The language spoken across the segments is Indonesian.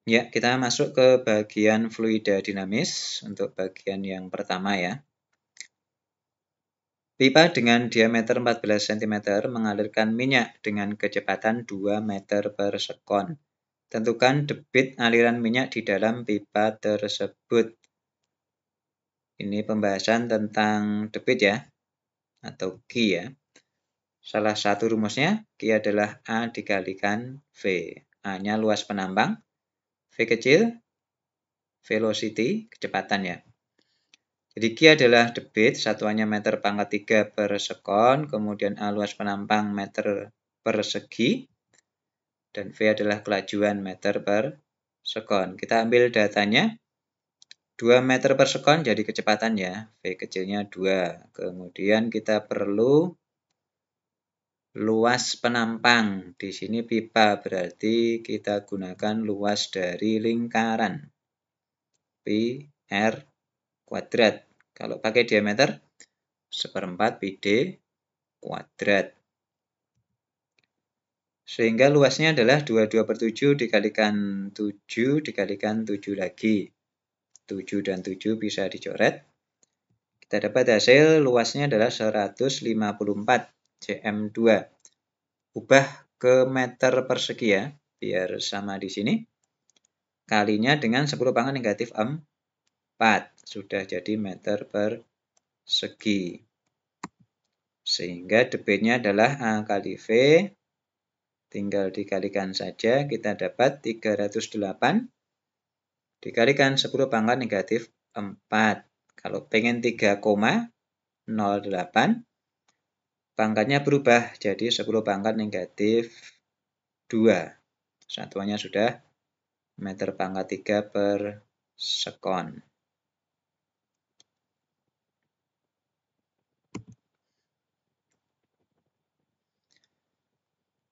Ya, kita masuk ke bagian fluida dinamis untuk bagian yang pertama ya. Pipa dengan diameter 14 cm mengalirkan minyak dengan kecepatan 2 meter per sekon. Tentukan debit aliran minyak di dalam pipa tersebut. Ini pembahasan tentang debit ya, atau Q ya. Salah satu rumusnya, Q adalah A dikalikan V. A-nya luas penambang, V kecil, velocity, kecepatan ya. Jadi Q adalah debit, satuannya meter pangkat 3 per sekon, kemudian A luas penampang meter persegi, dan V adalah kelajuan meter per sekon. Kita ambil datanya, 2 meter per sekon jadi kecepatan ya, V kecilnya 2. Kemudian kita perlu luas penampang. Di sini pipa, berarti kita gunakan luas dari lingkaran. Pi R kuadrat. Kalau pakai diameter, 1/4 pi D kuadrat. Sehingga luasnya adalah 22/7 dikalikan 7 dikalikan 7 lagi. 7 dan 7 bisa dicoret. Kita dapat hasil luasnya adalah 154 cm2. Ubah ke meter persegi ya, biar sama di sini. Kalinya dengan 10 pangkat negatif 4. Sudah jadi meter persegi. Sehingga debitnya adalah A kali V. Tinggal dikalikan saja, kita dapat 308 dikalikan 10 pangkat negatif 4. Kalau pengen 3,08, pangkatnya berubah jadi 10 pangkat negatif 2. Satuannya sudah meter pangkat 3 per sekon.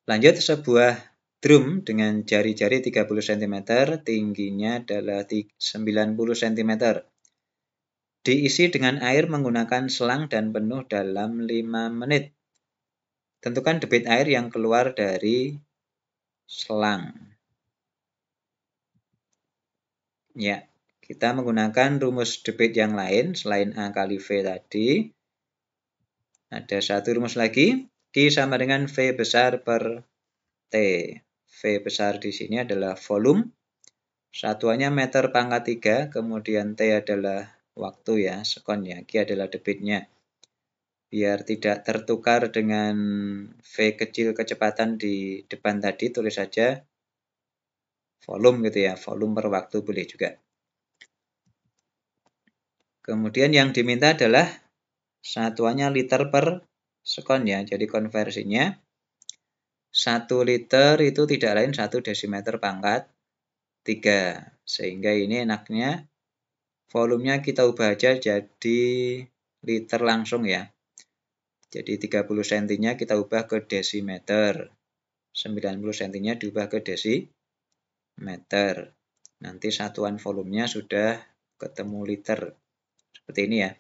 Lanjut, sebuah drum dengan jari-jari 30 cm, tingginya adalah 90 cm. Diisi dengan air menggunakan selang dan penuh dalam 5 menit. Tentukan debit air yang keluar dari selang. Ya, kita menggunakan rumus debit yang lain selain A kali V tadi. Ada satu rumus lagi, Q sama dengan V besar per T. V besar di sini adalah volume. Satuannya meter pangkat 3, kemudian T adalah waktu ya, sekon ya. Q adalah debitnya. Biar tidak tertukar dengan V kecil kecepatan di depan tadi, tulis saja volume gitu ya. Volume per waktu boleh juga. Kemudian yang diminta adalah satuannya liter per sekon ya. Jadi konversinya 1 liter itu tidak lain 1 desimeter pangkat 3. Sehingga ini enaknya volumenya kita ubah aja jadi liter langsung ya. Jadi 30 cm-nya kita ubah ke desimeter. 90 cm-nya diubah ke desimeter. Nanti satuan volumenya sudah ketemu liter. Seperti ini ya.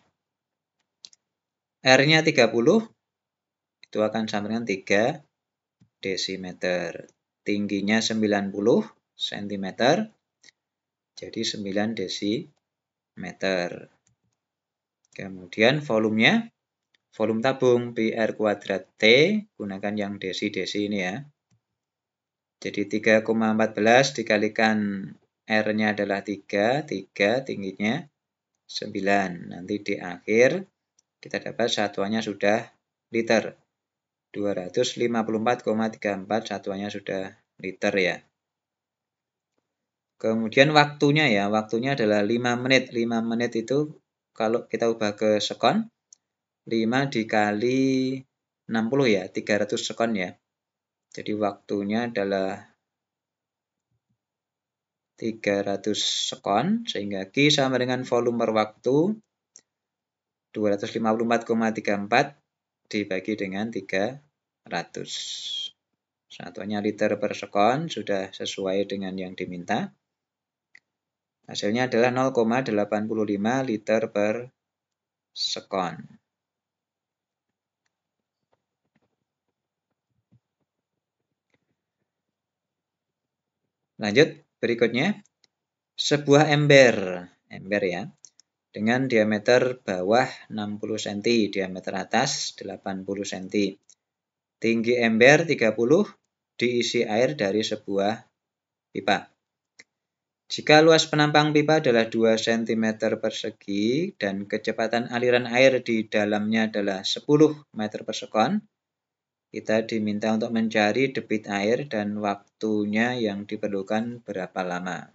R-nya 30, itu akan sama dengan 3 desimeter. Tingginya 90 cm, jadi 9 desimeter. Kemudian volumenya, volume tabung pi R kuadrat T, gunakan yang desi-desi ini ya. Jadi 3,14 dikalikan R-nya adalah 3, tingginya 9. Nanti di akhir kita dapat satuannya sudah liter. 254,34 satuannya sudah liter ya. Kemudian waktunya ya, waktunya adalah 5 menit. 5 menit itu kalau kita ubah ke sekon, 5 dikali 60 ya, 300 sekon ya. Jadi waktunya adalah 300 sekon, sehingga Q sama dengan volume per waktu 254,34 dibagi dengan 300. Satuannya liter per sekon, sudah sesuai dengan yang diminta. Hasilnya adalah 0,85 liter per sekon. Lanjut, Berikutnya, sebuah ember ya, dengan diameter bawah 60 cm, diameter atas 80 cm. Tinggi ember 30, diisi air dari sebuah pipa. Jika luas penampang pipa adalah 2 cm persegi dan kecepatan aliran air di dalamnya adalah 10 meter per sekon, kita diminta untuk mencari debit air dan waktunya yang diperlukan berapa lama.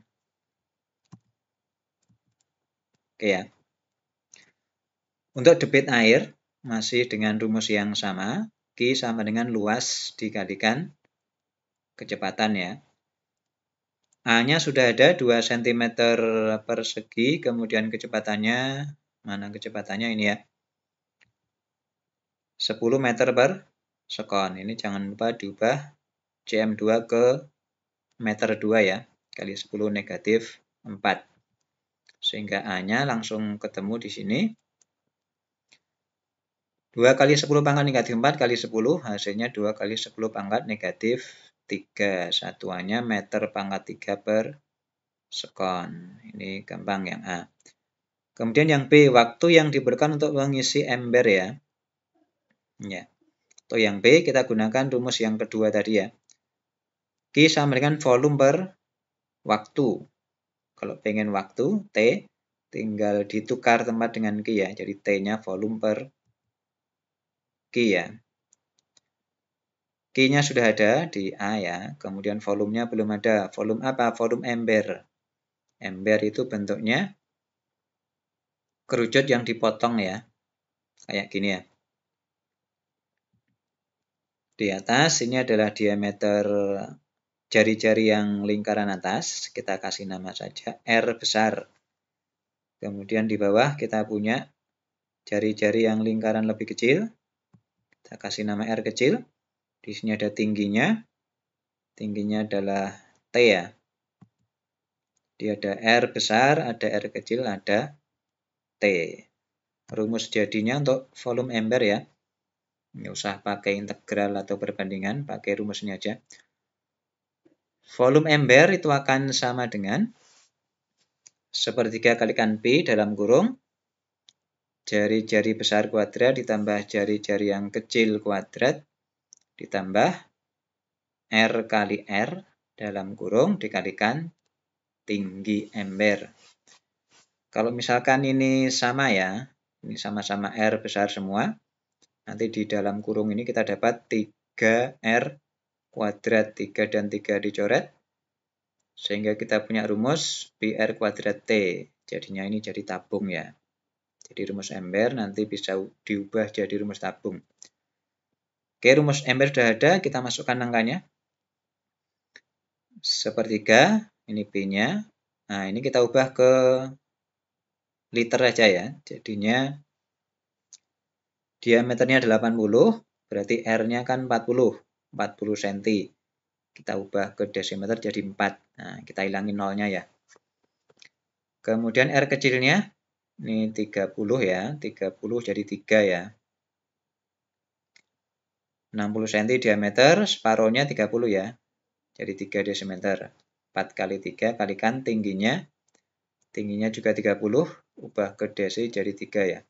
Oke ya. Untuk debit air, masih dengan rumus yang sama, Q sama dengan luas dikalikan kecepatan ya. A-nya sudah ada 2 cm persegi, kemudian kecepatannya, mana kecepatannya ini ya, 10 meter per sekon. Ini jangan lupa diubah cm2 ke meter 2 ya, kali 10 negatif 4. Sehingga A-nya langsung ketemu di sini. 2 kali 10 pangkat negatif 4 kali 10, hasilnya 2 kali 10 pangkat negatif 3. Satuannya meter pangkat 3 per sekon. Ini gampang yang A. Kemudian yang B, waktu yang diperlukan untuk mengisi ember ya. Ya. Untuk yang B, kita gunakan rumus yang kedua tadi ya. Q sama dengan volume per waktu. Kalau pengen waktu, T, tinggal ditukar tempat dengan Q ya. Jadi T-nya volume per Q ya. Q-nya sudah ada di A ya. Kemudian volumenya belum ada. Volume apa? Volume ember. Ember itu bentuknya kerucut yang dipotong ya. Kayak gini ya. Di atas ini adalah diameter jari-jari yang lingkaran atas, kita kasih nama saja R besar. Kemudian di bawah kita punya jari-jari yang lingkaran lebih kecil, kita kasih nama R kecil. Di sini ada tingginya adalah T ya. Dia ada R besar, ada R kecil, ada T. Rumus jadinya untuk volume ember ya. Nggak usah pakai integral atau perbandingan, pakai rumus ini aja. Volume ember itu akan sama dengan sepertiga kalikan P dalam kurung jari-jari besar kuadrat ditambah jari-jari yang kecil kuadrat ditambah R kali R dalam kurung dikalikan tinggi ember. Kalau misalkan ini sama ya, ini sama-sama R besar semua, nanti di dalam kurung ini kita dapat 3R kuadrat, 3 dan 3 dicoret, sehingga kita punya rumus PR kuadrat T. Jadinya ini jadi tabung ya. Jadi rumus ember nanti bisa diubah jadi rumus tabung. Oke, rumus ember sudah ada, kita masukkan angkanya. Sepertiga, ini P-nya. Nah, ini kita ubah ke liter aja ya. Jadinya diameternya 80, berarti R-nya kan 40 cm. Kita ubah ke desimeter jadi 4. Nah, kita hilangin nolnya ya. Kemudian R kecilnya, ini 30 ya, 30 jadi 3 ya. 60 cm diameter, separohnya 30 ya. Jadi 3 desimeter. 4 kali 3 kalikan tingginya juga 30, ubah ke desi jadi 3 ya.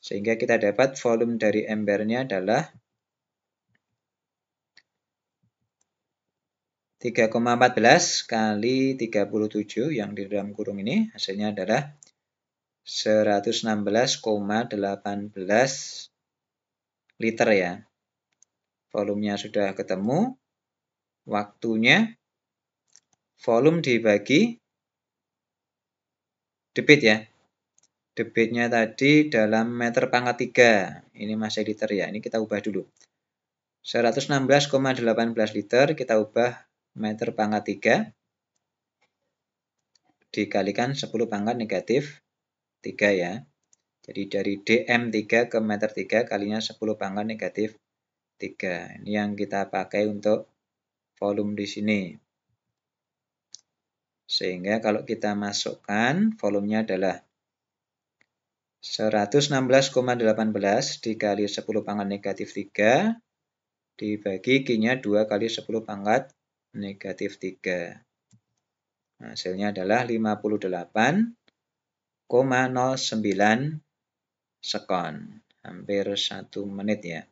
Sehingga kita dapat volume dari embernya adalah 3,14 kali 37 yang di dalam kurung ini hasilnya adalah 116,18 liter ya. Volumenya sudah ketemu. Waktunya volume dibagi debit ya. Debitnya tadi dalam meter pangkat 3. Ini masih liter ya. Ini kita ubah dulu. 116,18 liter kita ubah meter pangkat 3 dikalikan 10 pangkat negatif 3 ya. Jadi dari DM3 ke meter 3 kalinya 10 pangkat negatif 3. Ini yang kita pakai untuk volume di sini. Sehingga kalau kita masukkan volumenya adalah 116,18 dikali 10 pangkat negatif 3 dibagi Q-nya 2 kali 10 pangkat negatif 3. Hasilnya adalah 58,09 sekon. Hampir 1 menit ya.